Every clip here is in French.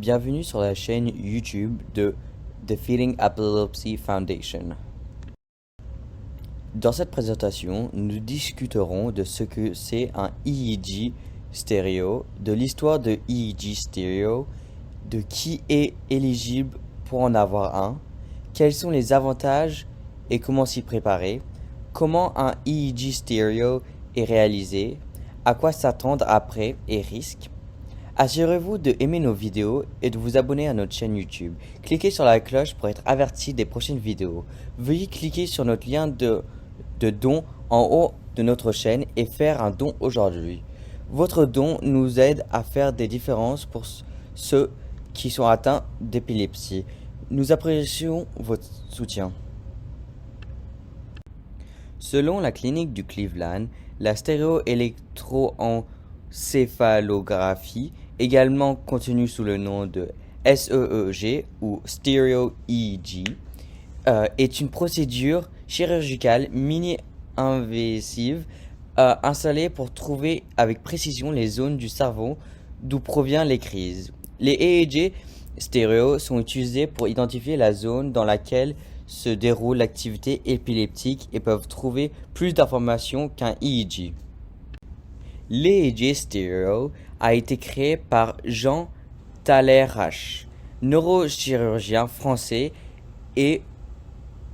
Bienvenue sur la chaîne YouTube de Defeating Epilepsy Foundation. Dans cette présentation, nous discuterons de ce que c'est un EEG stéréo, de l'histoire de EEG stéréo, de qui est éligible pour en avoir un, quels sont les avantages et comment s'y préparer, comment un EEG stéréo est réalisé, à quoi s'attendre après et risques. Assurez-vous de aimer nos vidéos et de vous abonner à notre chaîne YouTube. Cliquez sur la cloche pour être averti des prochaines vidéos. Veuillez cliquer sur notre lien de don en haut de notre chaîne et faire un don aujourd'hui. Votre don nous aide à faire des différences pour ceux qui sont atteints d'épilepsie. Nous apprécions votre soutien. Selon la clinique du Cleveland, la stéréoélectroencéphalographie, également connue sous le nom de SEEG ou Stereo EEG, est une procédure chirurgicale mini-invasive installée pour trouver avec précision les zones du cerveau d'où proviennent les crises. Les EEG stéréo sont utilisés pour identifier la zone dans laquelle se déroule l'activité épileptique et peuvent trouver plus d'informations qu'un EEG. L'EEG stéréo a été créé par Jean Talleyrand, neurochirurgien français, et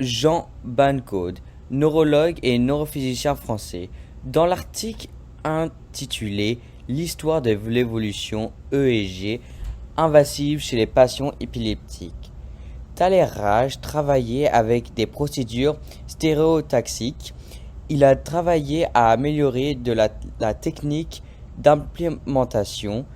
Jean Bancode, neurologue et neurophysicien français. Dans l'article intitulé L'histoire de l'évolution EEG invasive chez les patients épileptiques, Talleyrand travaillait avec des procédures stéréotaxiques. Il a travaillé à améliorer la technique d'implémentation,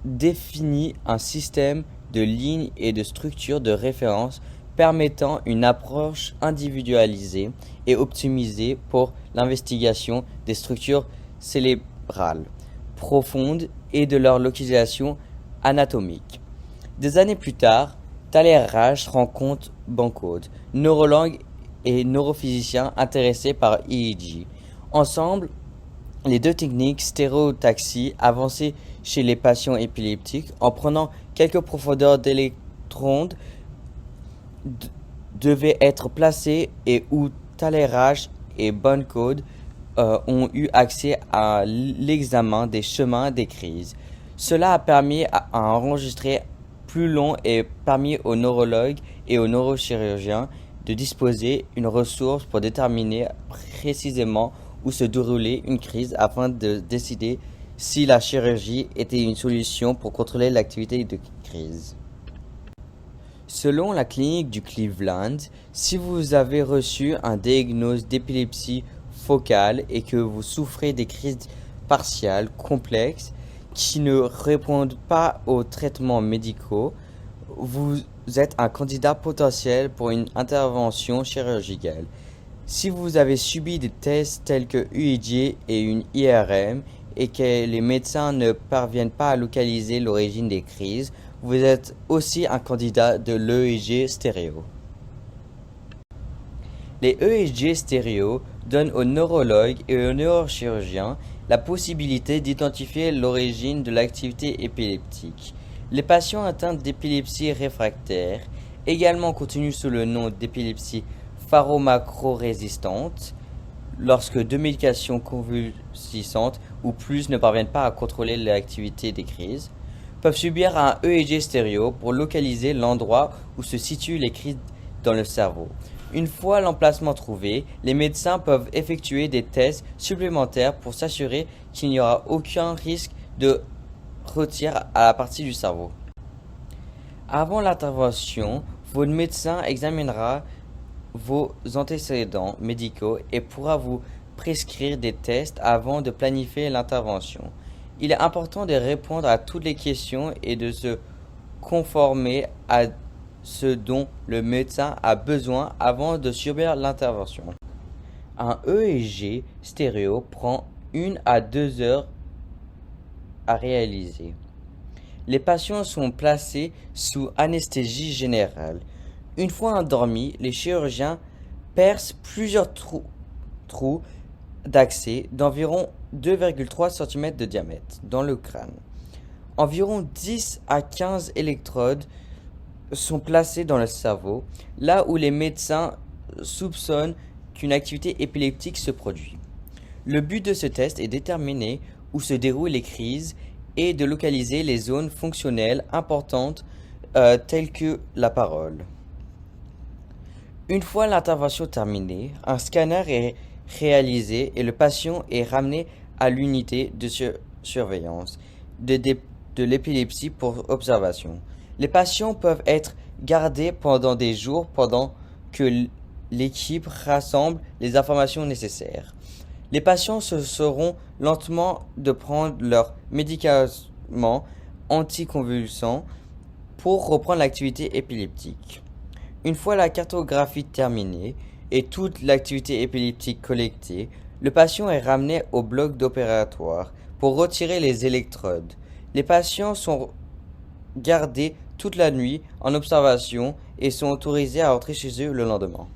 défini un système de lignes et de structures de référence permettant une approche individualisée et optimisée pour l'investigation des structures cérébrales profondes et de leur localisation anatomique. Des années plus tard, Talleyrand rencontre Bancode, neurologue et neurophysicien intéressé par EEG. Ensemble, les deux techniques stéréotaxie avancées chez les patients épileptiques en prenant quelques profondeurs d'électrodes devaient être placées et où Talleyrand et Bancode ont eu accès à l'examen des chemins des crises. Cela a permis à enregistrer plus long et permis aux neurologues et aux neurochirurgiens de disposer une ressource pour déterminer précisément où se déroulait une crise afin de décider si la chirurgie était une solution pour contrôler l'activité de crise. Selon la clinique du Cleveland, si vous avez reçu un diagnostic d'épilepsie focale et que vous souffrez des crises partiales complexes qui ne répondent pas aux traitements médicaux, vous êtes un candidat potentiel pour une intervention chirurgicale. Si vous avez subi des tests tels que EEG et une IRM et que les médecins ne parviennent pas à localiser l'origine des crises, vous êtes aussi un candidat de l'EEG stéréo. Les EEG stéréo donnent aux neurologues et aux neurochirurgiens la possibilité d'identifier l'origine de l'activité épileptique. Les patients atteints d'épilepsie réfractaire, également connus sous le nom d'épilepsie pharmacorésistante, lorsque deux médications convulsivantes ou plus ne parviennent pas à contrôler l'activité des crises, peuvent subir un EEG stéréo pour localiser l'endroit où se situent les crises dans le cerveau. Une fois l'emplacement trouvé, les médecins peuvent effectuer des tests supplémentaires pour s'assurer qu'il n'y aura aucun risque de retire à la partie du cerveau. Avant l'intervention, votre médecin examinera vos antécédents médicaux et pourra vous prescrire des tests avant de planifier l'intervention. Il est important de répondre à toutes les questions et de se conformer à ce dont le médecin a besoin avant de subir l'intervention. Un EEG stéréo prend 1 à 2 heures à réaliser. Les patients sont placés sous anesthésie générale. Une fois endormis, les chirurgiens percent plusieurs trous d'accès d'environ 2,3 cm de diamètre dans le crâne. Environ 10 à 15 électrodes sont placées dans le cerveau, là où les médecins soupçonnent qu'une activité épileptique se produit. Le but de ce test est de déterminer où se déroulent les crises et de localiser les zones fonctionnelles importantes telles que la parole. Une fois l'intervention terminée, un scanner est réalisé et le patient est ramené à l'unité de surveillance de l'épilepsie pour observation. Les patients peuvent être gardés pendant des jours pendant que l'équipe rassemble les informations nécessaires. Les patients se seront lentement de prendre leurs médicaments anticonvulsants pour reprendre l'activité épileptique. Une fois la cartographie terminée et toute l'activité épileptique collectée, le patient est ramené au bloc d'opératoire pour retirer les électrodes. Les patients sont gardés toute la nuit en observation et sont autorisés à rentrer chez eux le lendemain.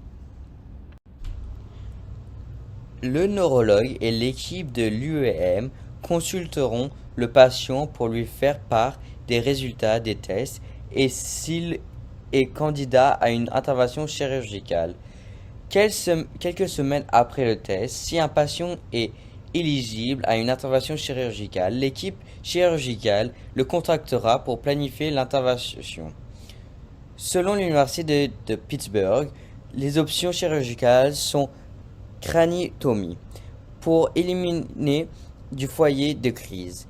Le neurologue et l'équipe de l'UEM consulteront le patient pour lui faire part des résultats des tests et s'il est candidat à une intervention chirurgicale. Quelques semaines après le test, si un patient est éligible à une intervention chirurgicale, l'équipe chirurgicale le contactera pour planifier l'intervention. Selon l'Université de Pittsburgh, les options chirurgicales sont craniectomie pour éliminer du foyer de crise,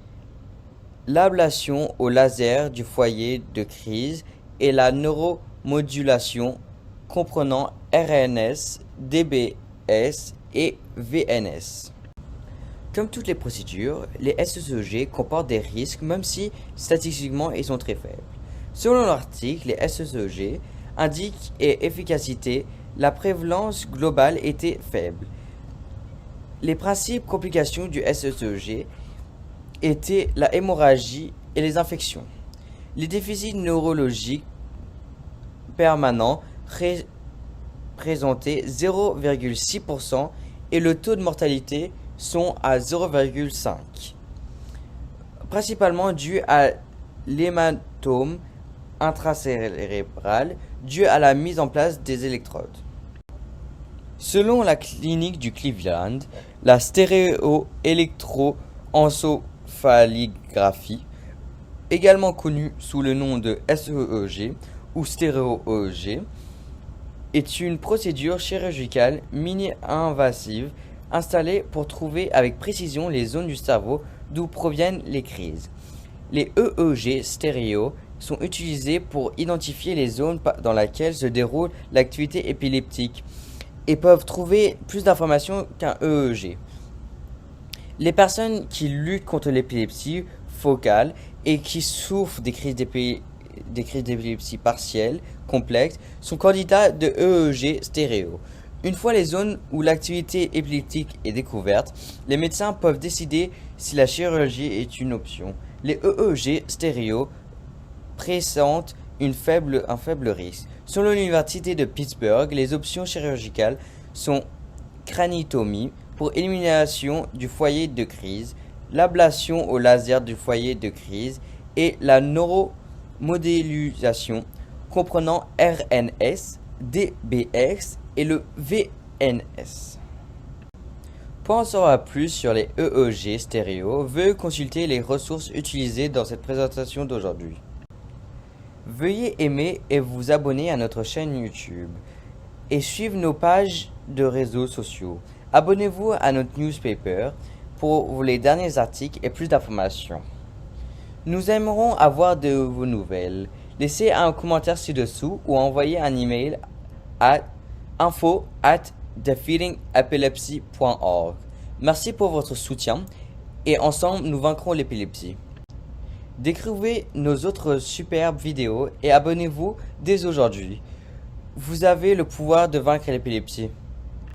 l'ablation au laser du foyer de crise et la neuromodulation comprenant RNS, DBS et VNS. Comme toutes les procédures, les SEEG comportent des risques même si statistiquement ils sont très faibles. Selon l'article, les SEEG indiquent et efficacité, la prévalence globale était faible. Les principales complications du SEEG étaient la hémorragie et les infections. Les déficits neurologiques permanents présentaient 0,6% et le taux de mortalité sont à 0,5, principalement dû à l'hématome intracérébral dû à la mise en place des électrodes. Selon la clinique du Cleveland, la stéréoélectroencéphalographie, également connue sous le nom de SEEG ou stéréo-EEG, est une procédure chirurgicale mini-invasive installée pour trouver avec précision les zones du cerveau d'où proviennent les crises. Les EEG stéréo sont utilisés pour identifier les zones dans lesquelles se déroule l'activité épileptique et peuvent trouver plus d'informations qu'un EEG. Les personnes qui luttent contre l'épilepsie focale et qui souffrent des crises d'épilepsie partielles, complexes, sont candidats de EEG stéréo. Une fois les zones où l'activité épileptique est découverte, les médecins peuvent décider si la chirurgie est une option. Les EEG stéréo présentent un faible risque. Selon l'Université de Pittsburgh, les options chirurgicales sont craniectomie pour élimination du foyer de crise, l'ablation au laser du foyer de crise et la neuromodulation comprenant RNS, DBX et le VNS. Pour en savoir plus sur les EEG stéréo, veuillez consulter les ressources utilisées dans cette présentation d'aujourd'hui. Veuillez aimer et vous abonner à notre chaîne YouTube et suivre nos pages de réseaux sociaux. Abonnez-vous à notre newspaper pour les derniers articles et plus d'informations. Nous aimerons avoir de vos nouvelles. Laissez un commentaire ci-dessous ou envoyez un email à info@defeatingepilepsy.org. Merci pour votre soutien et ensemble nous vaincrons l'épilepsie. Découvrez nos autres superbes vidéos et abonnez-vous dès aujourd'hui. Vous avez le pouvoir de vaincre l'épilepsie.